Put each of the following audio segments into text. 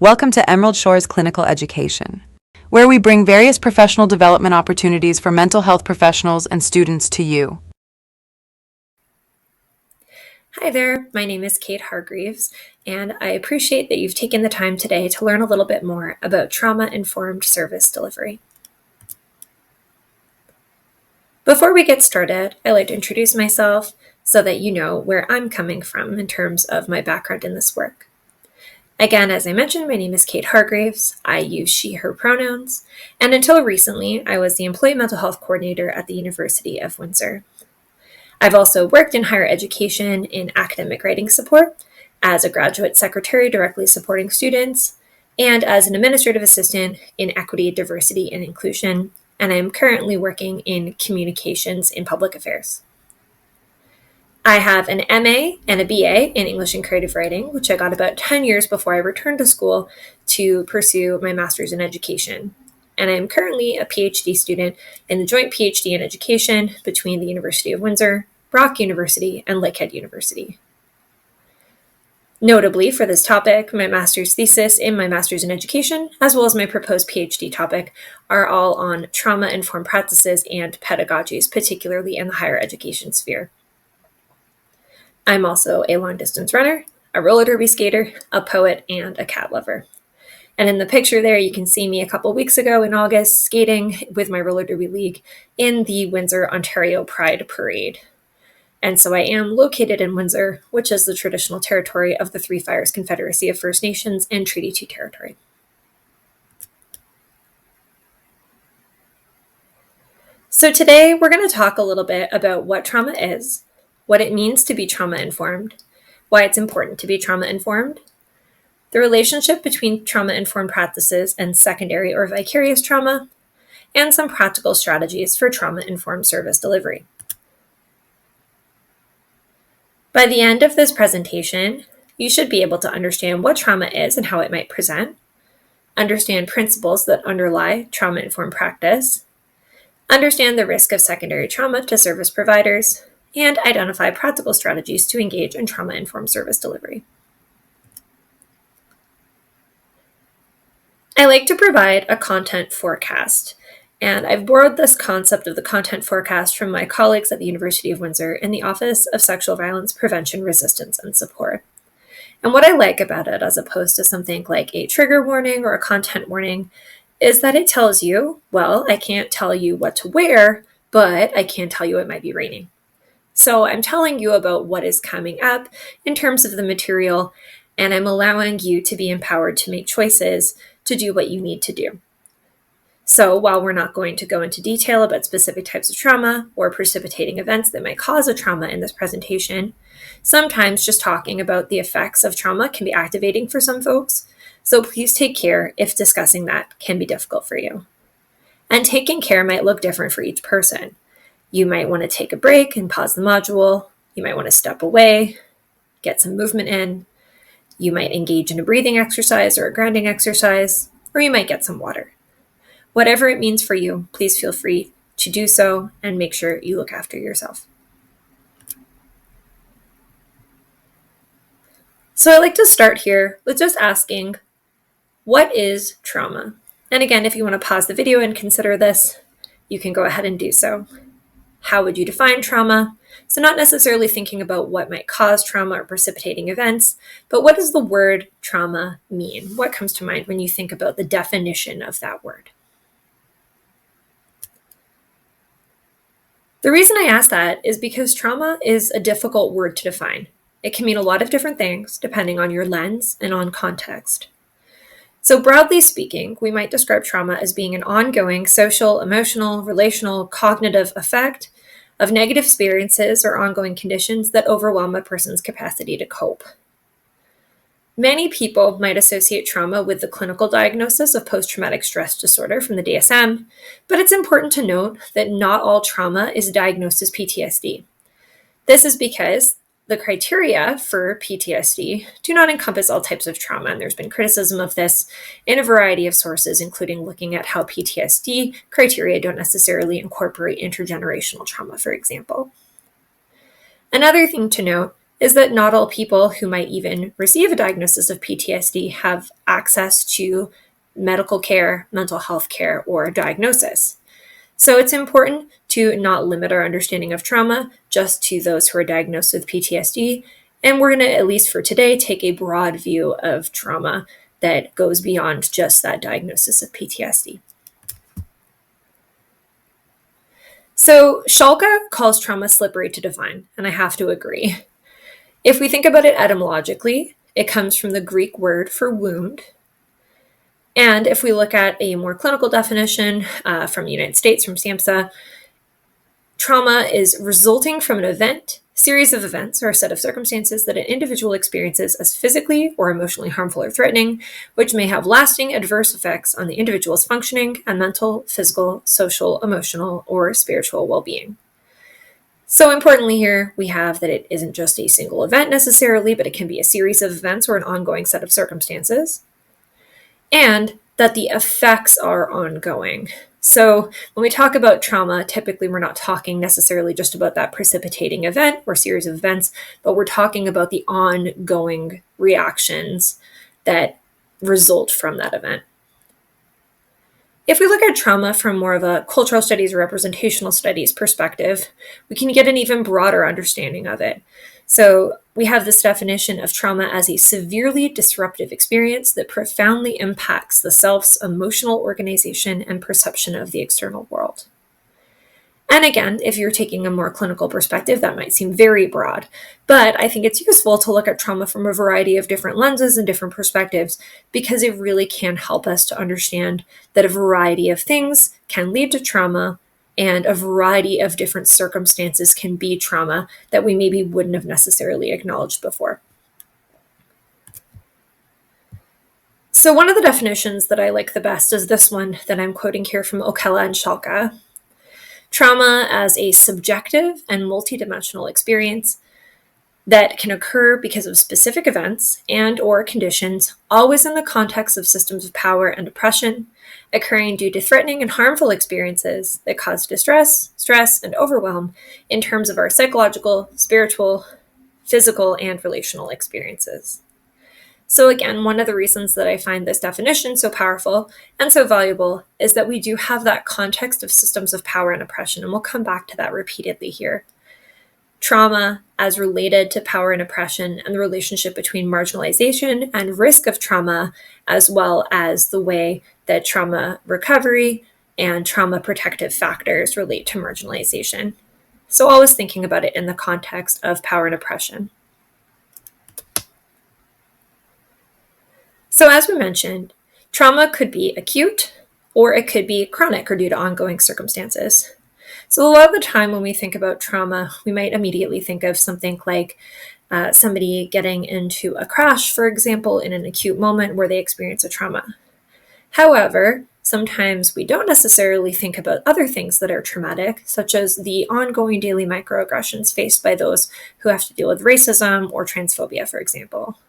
Welcome to Emerald Shore's Clinical Education, where we bring various professional development opportunities for mental health professionals and students to you. Hi there, my name is Kate Hargreaves, and I appreciate that you've taken the time today to learn a little bit more about trauma-informed service delivery. Before we get started, I'd like to introduce myself so that you know where I'm coming from in terms of my background in this work. Again, as I mentioned, my name is Kate Hargreaves. I use she, her pronouns, and until recently, I was the Employee Mental Health Coordinator at the University of Windsor. I've also worked in higher education in academic writing support, as a graduate secretary directly supporting students, and as an administrative assistant in equity, diversity, and inclusion, and I am currently working in communications in public affairs. I have an MA and a BA in English and creative writing, which I got about 10 years before I returned to school to pursue my master's in education. And I am currently a PhD student in the joint PhD in education between the University of Windsor, Brock University, and Lakehead University. Notably, for this topic, my master's thesis and my master's in education, as well as my proposed PhD topic, are all on trauma-informed practices and pedagogies, particularly in the higher education sphere. I'm also a long-distance runner, a roller derby skater, a poet, and a cat lover. And in the picture there, you can see me a couple weeks ago in August skating with my roller derby league in the Windsor, Ontario Pride Parade. And so I am located in Windsor, which is the traditional territory of the Three Fires Confederacy of First Nations and Treaty 2 territory. So today we're going to talk a little bit about what trauma is, what it means to be trauma-informed, why it's important to be trauma-informed, the relationship between trauma-informed practices and secondary or vicarious trauma, and some practical strategies for trauma-informed service delivery. By the end of this presentation, you should be able to understand what trauma is and how it might present, understand principles that underlie trauma-informed practice, understand the risk of secondary trauma to service providers, and identify practical strategies to engage in trauma-informed service delivery. I like to provide a content forecast, and I've borrowed this concept of the content forecast from my colleagues at the University of Windsor in the Office of Sexual Violence Prevention, Resistance, and Support. And what I like about it, as opposed to something like a trigger warning or a content warning, is that it tells you, well, I can't tell you what to wear, but I can tell you it might be raining. So I'm telling you about what is coming up in terms of the material, and I'm allowing you to be empowered to make choices to do what you need to do. So while we're not going to go into detail about specific types of trauma or precipitating events that might cause a trauma in this presentation, sometimes just talking about the effects of trauma can be activating for some folks. So please take care if discussing that can be difficult for you. And taking care might look different for each person. You might want to take a break and pause the module. You might want to step away, get some movement in. You might engage in a breathing exercise or a grounding exercise, or you might get some water. Whatever it means for you, please feel free to do so and make sure you look after yourself. So I like to start here with just asking, what is trauma? And again, if you want to pause the video and consider this, you can go ahead and do so. How would you define trauma? So not necessarily thinking about what might cause trauma or precipitating events, but what does the word trauma mean? What comes to mind when you think about the definition of that word? The reason I ask that is because trauma is a difficult word to define. It can mean a lot of different things depending on your lens and on context. So broadly speaking, we might describe trauma as being an ongoing social, emotional, relational, cognitive effect of negative experiences or ongoing conditions that overwhelm a person's capacity to cope. Many people might associate trauma with the clinical diagnosis of post-traumatic stress disorder from the DSM, but it's important to note that not all trauma is diagnosed as PTSD. This is because the criteria for PTSD do not encompass all types of trauma, and there's been criticism of this in a variety of sources, including looking at how PTSD criteria don't necessarily incorporate intergenerational trauma, for example. Another thing to note is that not all people who might even receive a diagnosis of PTSD have access to medical care, mental health care, or diagnosis. So it's important to not limit our understanding of trauma just to those who are diagnosed with PTSD. And we're going to, at least for today, take a broad view of trauma that goes beyond just that diagnosis of PTSD. So Schalke calls trauma slippery to define, and I have to agree. If we think about it etymologically, it comes from the Greek word for wound. And if we look at a more clinical definition from the United States, from SAMHSA, trauma is resulting from an event, series of events, or a set of circumstances that an individual experiences as physically or emotionally harmful or threatening, which may have lasting adverse effects on the individual's functioning and mental, physical, social, emotional, or spiritual well-being. So importantly here, we have that it isn't just a single event necessarily, but it can be a series of events or an ongoing set of circumstances, and that the effects are ongoing. So when we talk about trauma, typically we're not talking necessarily just about that precipitating event or series of events, but we're talking about the ongoing reactions that result from that event. If we look at trauma from more of a cultural studies or representational studies perspective, we can get an even broader understanding of it. So we have this definition of trauma as a severely disruptive experience that profoundly impacts the self's emotional organization and perception of the external world. And again, if you're taking a more clinical perspective, that might seem very broad, but I think it's useful to look at trauma from a variety of different lenses and different perspectives, because it really can help us to understand that a variety of things can lead to trauma, and a variety of different circumstances can be trauma that we maybe wouldn't have necessarily acknowledged before. So one of the definitions that I like the best is this one that I'm quoting here from Okela and Schalke. Trauma as a subjective and multidimensional experience that can occur because of specific events and or conditions, always in the context of systems of power and oppression, occurring due to threatening and harmful experiences that cause distress, stress, and overwhelm in terms of our psychological, spiritual, physical, and relational experiences. So again, one of the reasons that I find this definition so powerful and so valuable is that we do have that context of systems of power and oppression, and we'll come back to that repeatedly here. Trauma as related to power and oppression, and the relationship between marginalization and risk of trauma, as well as the way that trauma recovery and trauma protective factors relate to marginalization. So always thinking about it in the context of power and oppression. So as we mentioned, trauma could be acute, or it could be chronic or due to ongoing circumstances. So a lot of the time when we think about trauma, we might immediately think of something like somebody getting into a crash, for example, in an acute moment where they experience a trauma. However, sometimes we don't necessarily think about other things that are traumatic, such as the ongoing daily microaggressions faced by those who have to deal with racism or transphobia, for example.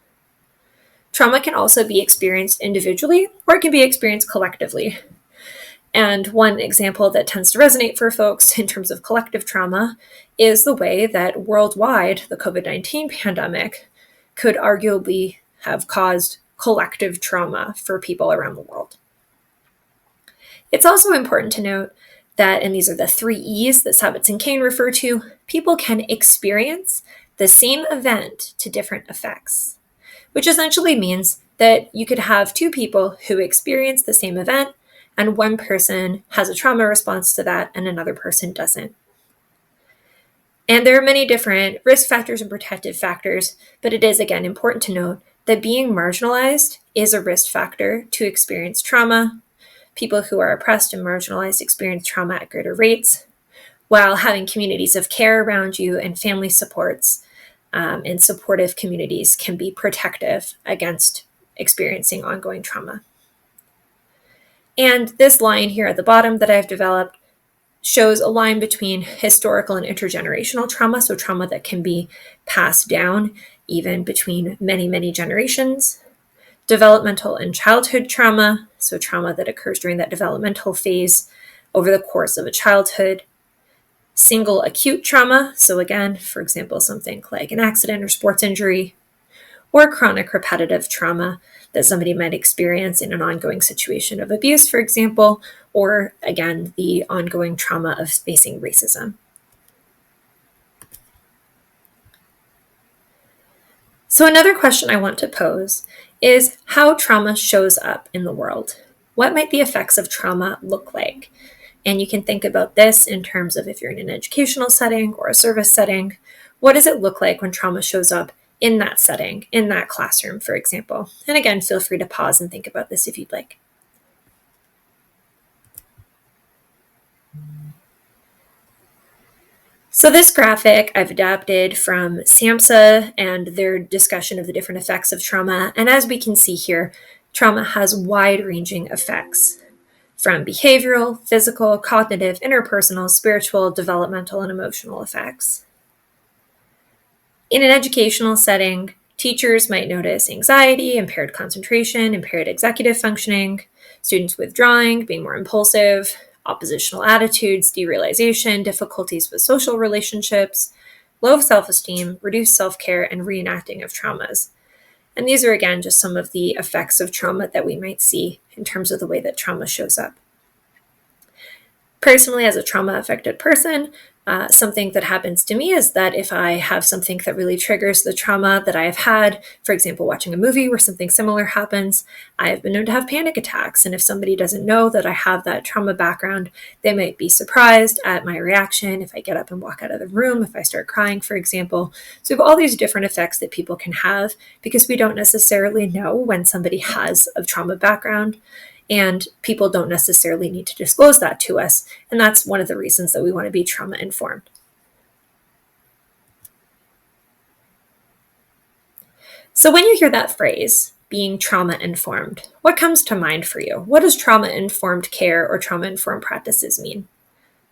Trauma can also be experienced individually, or it can be experienced collectively. And one example that tends to resonate for folks in terms of collective trauma is the way that worldwide the COVID-19 pandemic could arguably have caused collective trauma for people around the world. It's also important to note that, and these are the 3 E's that Savitz and Kane refer to, people can experience the same event to different effects, which essentially means that you could have 2 people who experience the same event, and one person has a trauma response to that and another person doesn't. And there are many different risk factors and protective factors, but it is, again, important to note that being marginalized is a risk factor to experience trauma. People who are oppressed and marginalized experience trauma at greater rates, while having communities of care around you and family supports and supportive communities can be protective against experiencing ongoing trauma. And this line here at the bottom that I've developed shows a line between historical and intergenerational trauma, so trauma that can be passed down even between many, many generations. Developmental and childhood trauma, so trauma that occurs during that developmental phase over the course of a childhood. single acute trauma, so again, for example, something like an accident or sports injury, or chronic repetitive trauma that somebody might experience in an ongoing situation of abuse, for example, or again, the ongoing trauma of facing racism. So another question I want to pose is how trauma shows up in the world. What might the effects of trauma look like? And you can think about this in terms of if you're in an educational setting or a service setting, what does it look like when trauma shows up in that setting, in that classroom, for example? And again, feel free to pause and think about this if you'd like. So this graphic I've adapted from SAMHSA and their discussion of the different effects of trauma. And as we can see here, trauma has wide-ranging effects from behavioral, physical, cognitive, interpersonal, spiritual, developmental, and emotional effects. In an educational setting, teachers might notice anxiety, impaired concentration, impaired executive functioning, students withdrawing, being more impulsive, oppositional attitudes, derealization, difficulties with social relationships, low self-esteem, reduced self-care, and reenacting of traumas. And these are, again, just some of the effects of trauma that we might see in terms of the way that trauma shows up. Personally, as a trauma-affected person, something that happens to me is that if I have something that really triggers the trauma that I have had, for example, watching a movie where something similar happens, I have been known to have panic attacks. And if somebody doesn't know that I have that trauma background, they might be surprised at my reaction if I get up and walk out of the room, if I start crying, for example. So we have all these different effects that people can have because we don't necessarily know when somebody has a trauma background. And people don't necessarily need to disclose that to us. And that's one of the reasons that we want to be trauma informed. So when you hear that phrase, being trauma informed, what comes to mind for you? What does trauma informed care or trauma informed practices mean?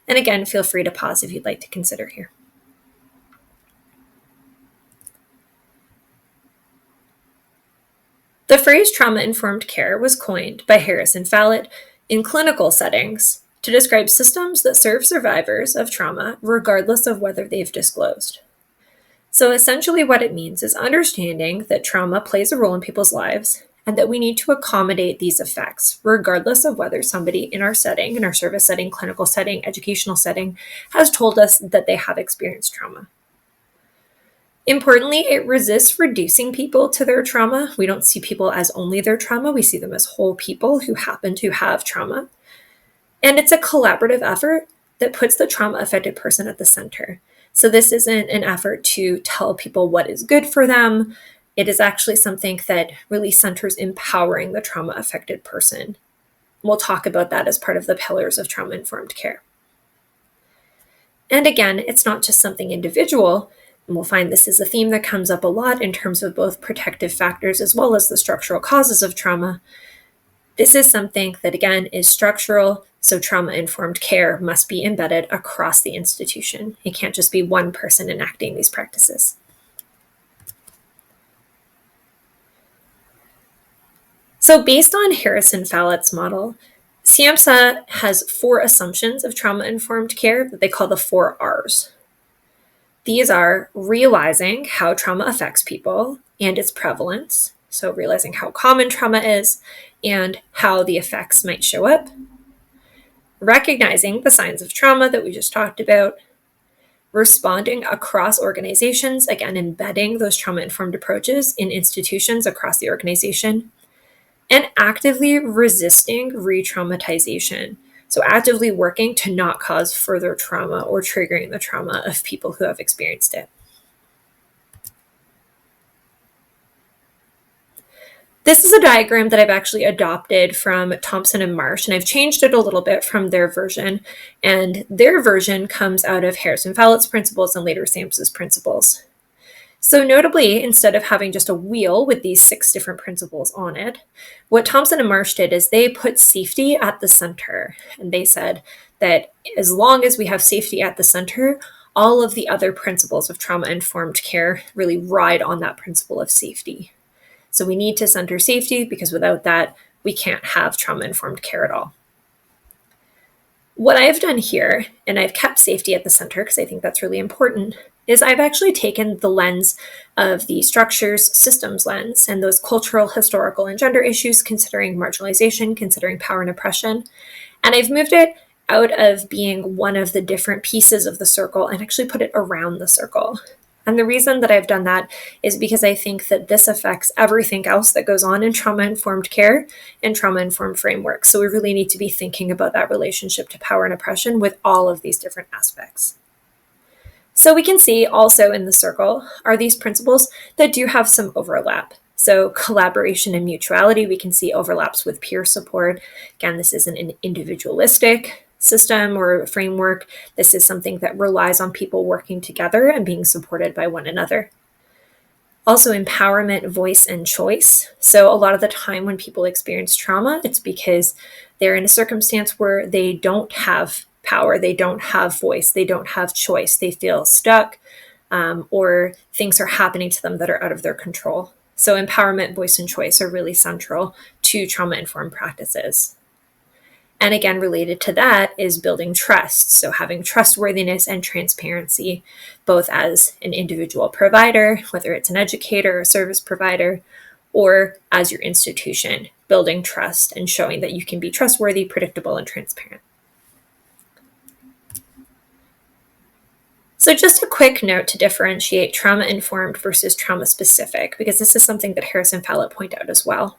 And again, feel free to pause if you'd like to consider here. The phrase trauma-informed care was coined by Harris and Fallett in clinical settings to describe systems that serve survivors of trauma regardless of whether they've disclosed. So essentially what it means is understanding that trauma plays a role in people's lives and that we need to accommodate these effects regardless of whether somebody in our setting, in our service setting, clinical setting, educational setting, has told us that they have experienced trauma. Importantly, it resists reducing people to their trauma. We don't see people as only their trauma. We see them as whole people who happen to have trauma. And it's a collaborative effort that puts the trauma-affected person at the center. So this isn't an effort to tell people what is good for them. It is actually something that really centers empowering the trauma-affected person. We'll talk about that as part of the pillars of trauma-informed care. And again, it's not just something individual. And we'll find this is a theme that comes up a lot in terms of both protective factors as well as the structural causes of trauma. This is something that, again, is structural, so trauma-informed care must be embedded across the institution. It can't just be one person enacting these practices. So based on Harris and Fallett's model, SAMHSA has 4 assumptions of trauma-informed care that they call the 4 R's. These are realizing how trauma affects people and its prevalence, so realizing how common trauma is and how the effects might show up, recognizing the signs of trauma that we just talked about, responding across organizations, again, embedding those trauma-informed approaches in institutions across the organization, and actively resisting re-traumatization. So actively working to not cause further trauma or triggering the trauma of people who have experienced it. This is a diagram that I've actually adopted from Thompson and Marsh, and I've changed it a little bit from their version. And their version comes out of Harris and Fallett's principles and later SAMHSA's principles. So notably, instead of having just a wheel with these 6 different principles on it, what Thompson and Marsh did is they put safety at the center. And they said that as long as we have safety at the center, all of the other principles of trauma-informed care really ride on that principle of safety. So we need to center safety because without that, we can't have trauma-informed care at all. What I've done here, and I've kept safety at the center because I think that's really important, is I've actually taken the lens of the structures systems lens and those cultural, historical, and gender issues, considering marginalization, considering power and oppression, and I've moved it out of being one of the different pieces of the circle and actually put it around the circle. And the reason that I've done that is because I think that this affects everything else that goes on in trauma-informed care and trauma-informed frameworks. So we really need to be thinking about that relationship to power and oppression with all of these different aspects. So we can see also in the circle are these principles that do have some overlap. So collaboration and mutuality, we can see overlaps with peer support. Again, this isn't an individualistic system or framework. This is something that relies on people working together and being supported by one another. Also, empowerment, voice, and choice. So a lot of the time when people experience trauma, it's because they're in a circumstance where they don't have power, they don't have voice, they don't have choice, they feel stuck, or things are happening to them that are out of their control. So empowerment, voice, and choice are really central to trauma-informed practices. And again, related to that is building trust. So having trustworthiness and transparency, both as an individual provider, whether it's an educator or service provider, or as your institution, building trust and showing that you can be trustworthy, predictable, and transparent. So just a quick note to differentiate trauma-informed versus trauma-specific, because this is something that Harris and Fallett point out as well,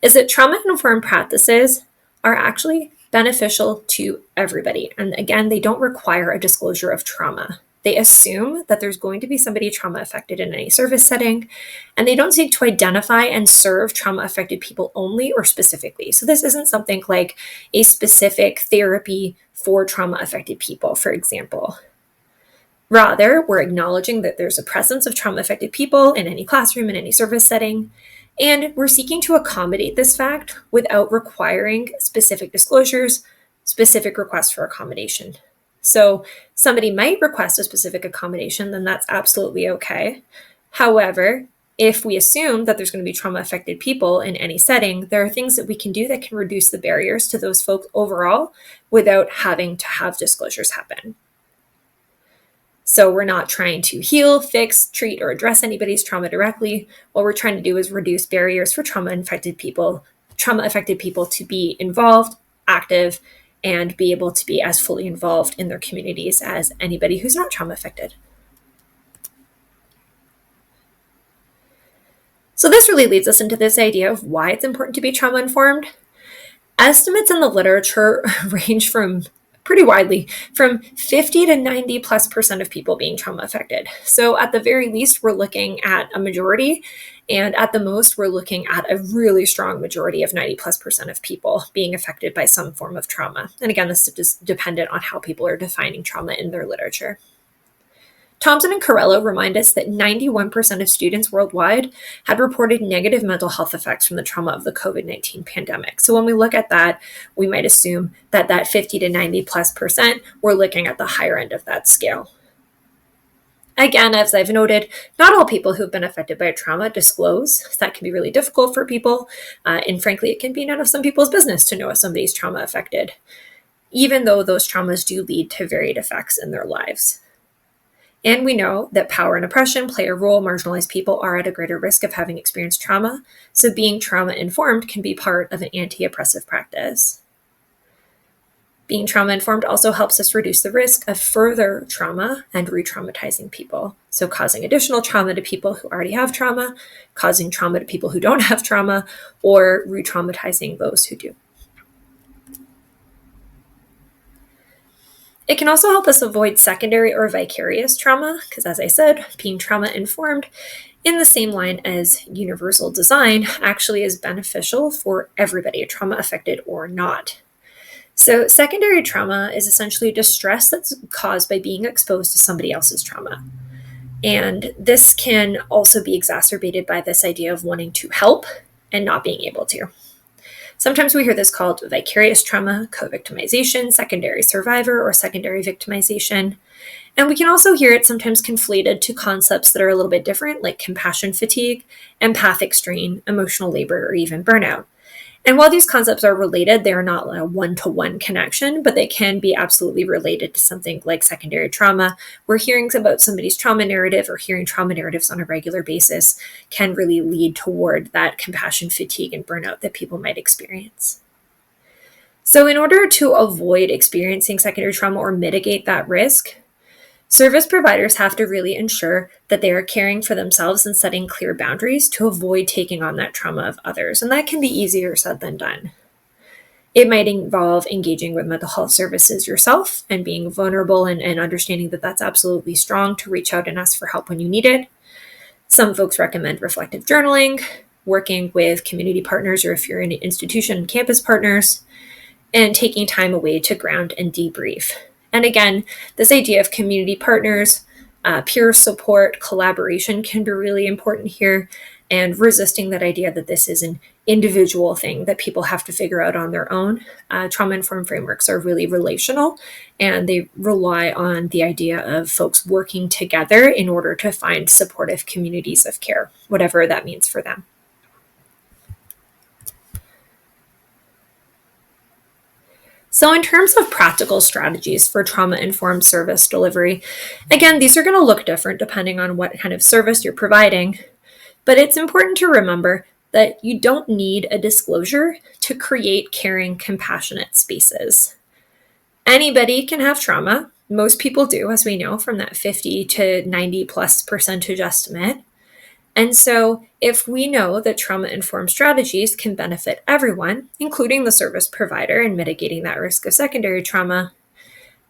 is that trauma-informed practices are actually beneficial to everybody. And again, they don't require a disclosure of trauma. They assume that there's going to be somebody trauma affected in any service setting, and they don't seek to identify and serve trauma affected people only or specifically. So this isn't something like a specific therapy for trauma affected people, for example. Rather, we're acknowledging that there's a presence of trauma affected people in any classroom, in any service setting, and we're seeking to accommodate this fact without requiring specific disclosures, specific requests for accommodation. So somebody might request a specific accommodation, then that's absolutely okay. However, if we assume that there's going to be trauma affected people in any setting, there are things that we can do that can reduce the barriers to those folks overall without having to have disclosures happen. So we're not trying to heal, fix, treat, or address anybody's trauma directly. What we're trying to do is reduce barriers for trauma-affected people to be involved, active, and be able to be as fully involved in their communities as anybody who's not trauma-affected. So this really leads us into this idea of why it's important to be trauma-informed. Estimates in the literature range from pretty widely, from 50 to 90+% of people being trauma affected. So at the very least, we're looking at a majority, and at the most, we're looking at a really strong majority of 90+% of people being affected by some form of trauma. And again, this is dependent on how people are defining trauma in their literature. Thompson and Carello remind us that 91% of students worldwide had reported negative mental health effects from the trauma of the COVID-19 pandemic. So when we look at that, we might assume that 50 to 90+%, we're looking at the higher end of that scale. Again, as I've noted, not all people who've been affected by trauma disclose. That can be really difficult for people. And frankly, it can be none of some people's business to know if somebody's trauma affected, even though those traumas do lead to varied effects in their lives. And we know that power and oppression play a role. Marginalized people are at a greater risk of having experienced trauma. So being trauma-informed can be part of an anti-oppressive practice. Being trauma-informed also helps us reduce the risk of further trauma and re-traumatizing people. So causing additional trauma to people who already have trauma, causing trauma to people who don't have trauma, or re-traumatizing those who do. It can also help us avoid secondary or vicarious trauma, because as I said, being trauma-informed in the same line as universal design actually is beneficial for everybody, trauma-affected or not. So secondary trauma is essentially distress that's caused by being exposed to somebody else's trauma. And this can also be exacerbated by this idea of wanting to help and not being able to. Sometimes we hear this called vicarious trauma, co-victimization, secondary survivor, or secondary victimization. And we can also hear it sometimes conflated to concepts that are a little bit different, like compassion fatigue, empathic strain, emotional labor, or even burnout. And while these concepts are related, they are not a one-to-one connection, but they can be absolutely related to something like secondary trauma, where hearing about somebody's trauma narrative or hearing trauma narratives on a regular basis can really lead toward that compassion fatigue and burnout that people might experience. So in order to avoid experiencing secondary trauma or mitigate that risk, service providers have to really ensure that they are caring for themselves and setting clear boundaries to avoid taking on that trauma of others. And that can be easier said than done. It might involve engaging with mental health services yourself and being vulnerable and understanding that that's absolutely strong to reach out and ask for help when you need it. Some folks recommend reflective journaling, working with community partners, or if you're in an institution, campus partners, and taking time away to ground and debrief. And again, this idea of community partners, peer support, collaboration can be really important here, and resisting that idea that this is an individual thing that people have to figure out on their own. Trauma-informed frameworks are really relational, and they rely on the idea of folks working together in order to find supportive communities of care, whatever that means for them. So in terms of practical strategies for trauma-informed service delivery, again, these are going to look different depending on what kind of service you're providing, but it's important to remember that you don't need a disclosure to create caring, compassionate spaces. Anybody can have trauma. Most people do, as we know from that 50 to 90+ % estimate. And so if we know that trauma-informed strategies can benefit everyone, including the service provider, in mitigating that risk of secondary trauma,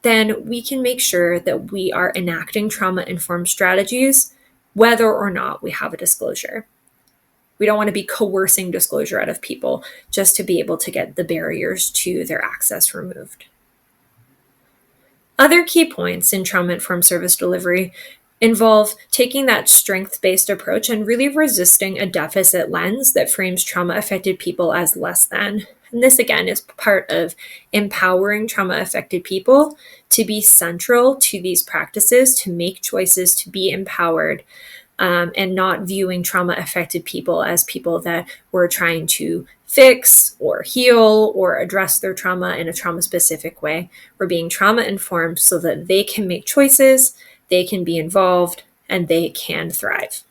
then we can make sure that we are enacting trauma-informed strategies, whether or not we have a disclosure. We don't want to be coercing disclosure out of people just to be able to get the barriers to their access removed. Other key points in trauma-informed service delivery involve taking that strength-based approach and really resisting a deficit lens that frames trauma-affected people as less than. And this, again, is part of empowering trauma-affected people to be central to these practices, to make choices, to be empowered, and not viewing trauma-affected people as people that we're trying to fix or heal or address their trauma in a trauma-specific way. We're being trauma-informed so that they can make choices, they can be involved, and they can thrive.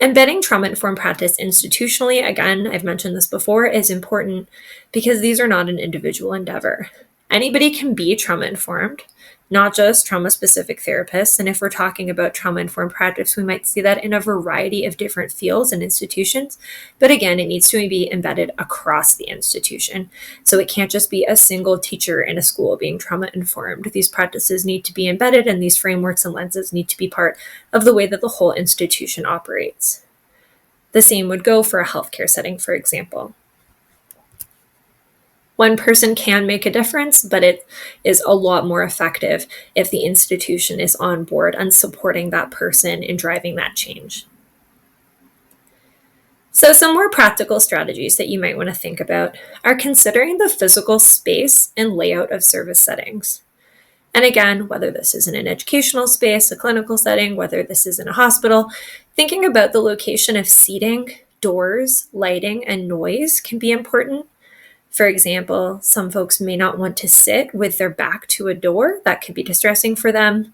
Embedding trauma-informed practice institutionally, again, I've mentioned this before, is important because these are not an individual endeavor. Anybody can be trauma-informed, not just trauma-specific therapists. And if we're talking about trauma-informed practice, we might see that in a variety of different fields and institutions. But again, it needs to be embedded across the institution. So it can't just be a single teacher in a school being trauma-informed. These practices need to be embedded, and these frameworks and lenses need to be part of the way that the whole institution operates. The same would go for a healthcare setting, for example. One person can make a difference, but it is a lot more effective if the institution is on board and supporting that person in driving that change. So some more practical strategies that you might want to think about are considering the physical space and layout of service settings. And again, whether this is in an educational space, a clinical setting, whether this is in a hospital, thinking about the location of seating, doors, lighting, and noise can be important. For example, some folks may not want to sit with their back to a door. That could be distressing for them.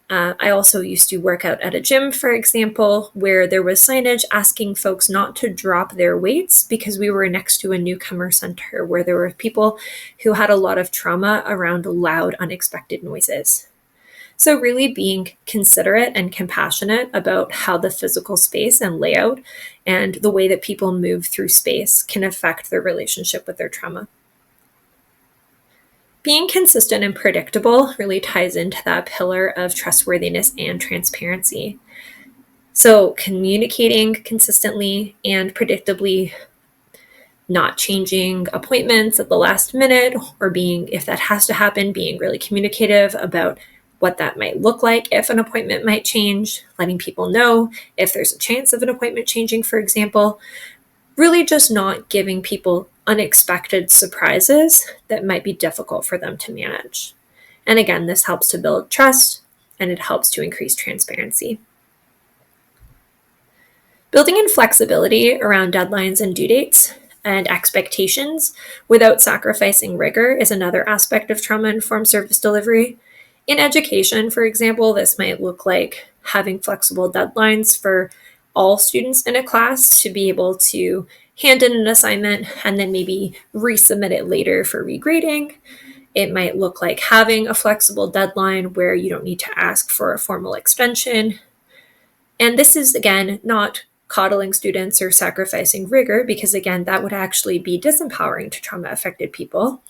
I also used to work out at a gym, for example, where there was signage asking folks not to drop their weights because we were next to a newcomer center where there were people who had a lot of trauma around loud, unexpected noises. So really being considerate and compassionate about how the physical space and layout and the way that people move through space can affect their relationship with their trauma. Being consistent and predictable really ties into that pillar of trustworthiness and transparency. So communicating consistently and predictably, not changing appointments at the last minute, or being, if that has to happen, being really communicative about what that might look like if an appointment might change, letting people know if there's a chance of an appointment changing, for example. Really just not giving people unexpected surprises that might be difficult for them to manage. And again, this helps to build trust and it helps to increase transparency. Building in flexibility around deadlines and due dates and expectations without sacrificing rigor is another aspect of trauma-informed service delivery. In education, for example, this might look like having flexible deadlines for all students in a class to be able to hand in an assignment and then maybe resubmit it later for regrading. It might look like having a flexible deadline where you don't need to ask for a formal extension. And this is, again, not coddling students or sacrificing rigor, because, again, that would actually be disempowering to trauma-affected people.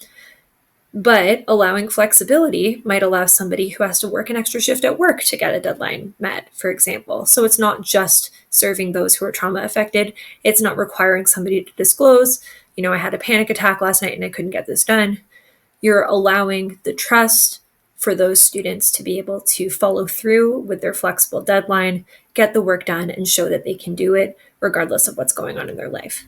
But allowing flexibility might allow somebody who has to work an extra shift at work to get a deadline met, for example. So it's not just serving those who are trauma affected. It's not requiring somebody to disclose, I had a panic attack last night and I couldn't get this done. You're allowing the trust for those students to be able to follow through with their flexible deadline, get the work done, and show that they can do it regardless of what's going on in their life.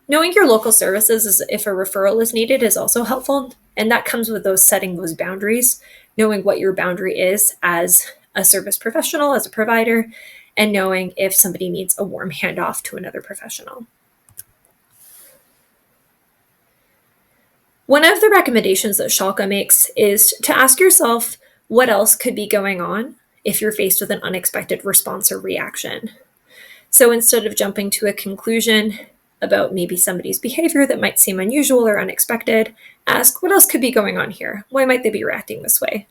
Knowing your local services as if a referral is needed is also helpful, and that comes with setting those boundaries, knowing what your boundary is as a service professional, as a provider, and knowing if somebody needs a warm handoff to another professional. One of the recommendations that Schalke makes is to ask yourself what else could be going on if you're faced with an unexpected response or reaction. So instead of jumping to a conclusion about maybe somebody's behavior that might seem unusual or unexpected, ask what else could be going on here? Why might they be reacting this way?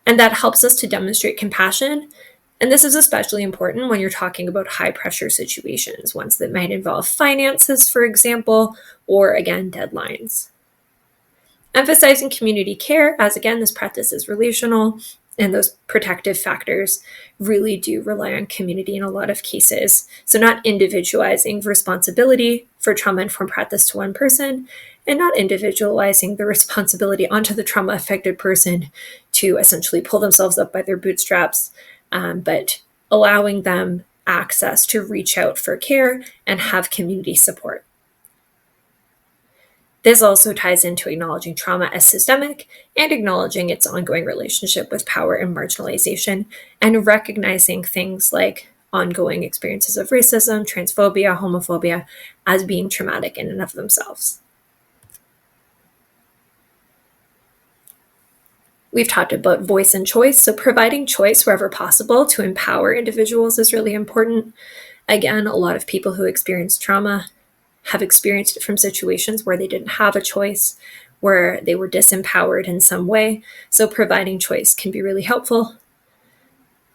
And that helps us to demonstrate compassion. And this is especially important when you're talking about high pressure situations, ones that might involve finances, for example, or again, deadlines. Emphasizing community care, as again, this practice is relational, and those protective factors really do rely on community in a lot of cases. So not individualizing responsibility for trauma-informed practice to one person, and not individualizing the responsibility onto the trauma-affected person to essentially pull themselves up by their bootstraps, but allowing them access to reach out for care and have community support. This also ties into acknowledging trauma as systemic and acknowledging its ongoing relationship with power and marginalization, and recognizing things like ongoing experiences of racism, transphobia, homophobia as being traumatic in and of themselves. We've talked about voice and choice, so providing choice wherever possible to empower individuals is really important. Again, a lot of people who experience trauma have experienced it from situations where they didn't have a choice, where they were disempowered in some way. So providing choice can be really helpful.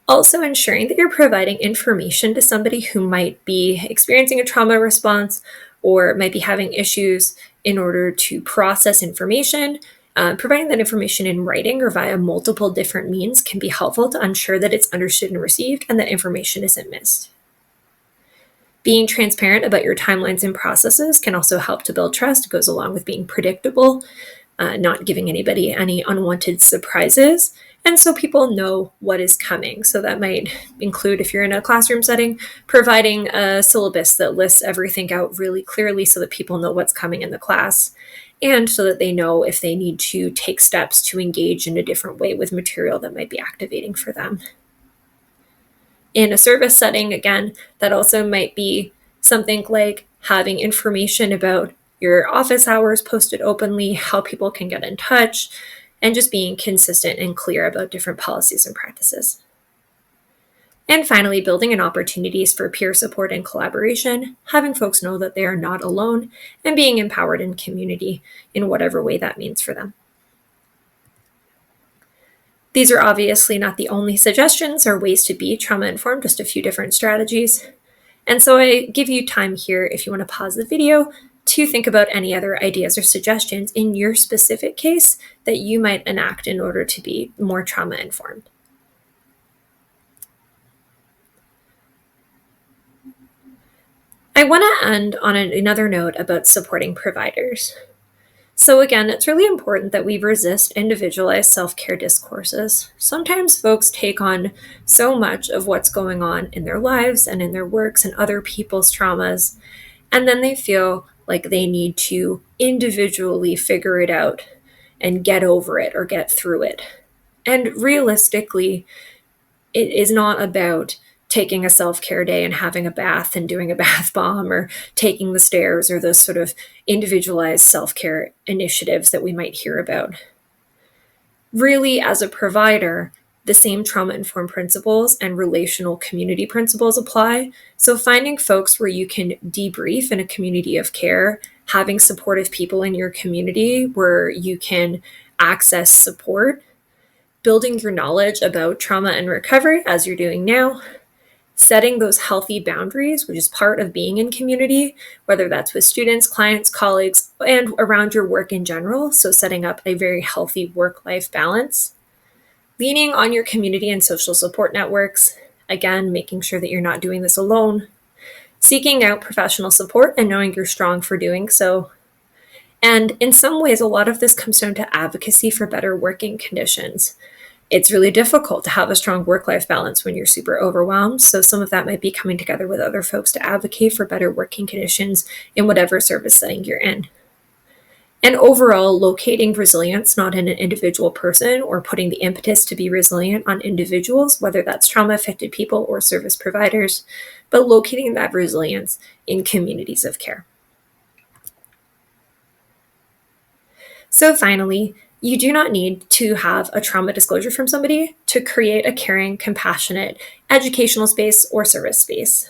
Also ensuring that you're providing information to somebody who might be experiencing a trauma response or might be having issues in order to process information. Providing that information in writing or via multiple different means can be helpful to ensure that it's understood and received and that information isn't missed. Being transparent about your timelines and processes can also help to build trust. It goes along with being predictable, not giving anybody any unwanted surprises. And so people know what is coming. So that might include, if you're in a classroom setting, providing a syllabus that lists everything out really clearly so that people know what's coming in the class, and so that they know if they need to take steps to engage in a different way with material that might be activating for them. In a service setting, again, that also might be something like having information about your office hours posted openly, how people can get in touch, and just being consistent and clear about different policies and practices. And finally, building in opportunities for peer support and collaboration, having folks know that they are not alone, and being empowered in community in whatever way that means for them. These are obviously not the only suggestions or ways to be trauma-informed, just a few different strategies. And so I give you time here, if you want to pause the video, to think about any other ideas or suggestions in your specific case that you might enact in order to be more trauma-informed. I want to end on another note about supporting providers. So again, it's really important that we resist individualized self-care discourses. Sometimes folks take on so much of what's going on in their lives and in their works and other people's traumas, and then they feel like they need to individually figure it out and get over it or get through it. And realistically, it is not about taking a self-care day and having a bath and doing a bath bomb, or taking the stairs, or those sort of individualized self-care initiatives that we might hear about. Really, as a provider, the same trauma-informed principles and relational community principles apply. So finding folks where you can debrief in a community of care, having supportive people in your community where you can access support, building your knowledge about trauma and recovery as you're doing now, setting those healthy boundaries, which is part of being in community, whether that's with students, clients, colleagues, and around your work in general. So setting up a very healthy work-life balance, leaning on your community and social support networks, again, making sure that you're not doing this alone, seeking out professional support and knowing you're strong for doing so. And in some ways, a lot of this comes down to advocacy for better working conditions. It's really difficult to have a strong work-life balance when you're super overwhelmed. So some of that might be coming together with other folks to advocate for better working conditions in whatever service setting you're in. And overall, locating resilience not in an individual person or putting the impetus to be resilient on individuals, whether that's trauma-affected people or service providers, but locating that resilience in communities of care. So finally, you do not need to have a trauma disclosure from somebody to create a caring, compassionate, educational space or service space.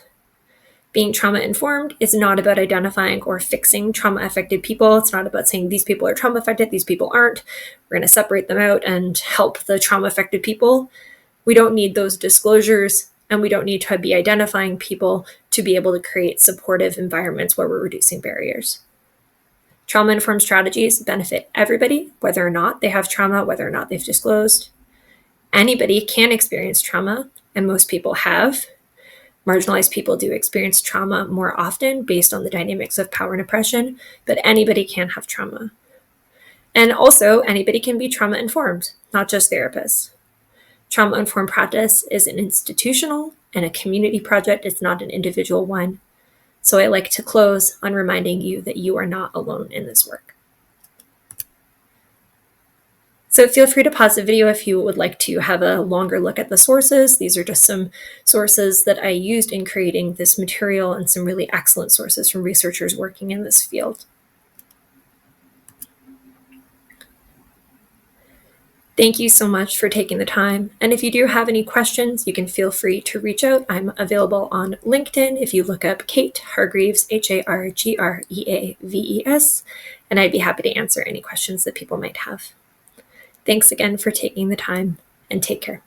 Being trauma-informed is not about identifying or fixing trauma-affected people. It's not about saying these people are trauma-affected, these people aren't. We're going to separate them out and help the trauma-affected people. We don't need those disclosures, and we don't need to be identifying people to be able to create supportive environments where we're reducing barriers. Trauma-informed strategies benefit everybody, whether or not they have trauma, whether or not they've disclosed. Anybody can experience trauma, and most people have. Marginalized people do experience trauma more often based on the dynamics of power and oppression, but anybody can have trauma. And also, anybody can be trauma-informed, not just therapists. Trauma-informed practice is an institutional and a community project. It's not an individual one. So I like to close on reminding you that you are not alone in this work. So feel free to pause the video if you would like to have a longer look at the sources. These are just some sources that I used in creating this material and some really excellent sources from researchers working in this field. Thank you so much for taking the time. And if you do have any questions, you can feel free to reach out. I'm available on LinkedIn if you look up Kate Hargreaves, Hargreaves, and I'd be happy to answer any questions that people might have. Thanks again for taking the time, and take care.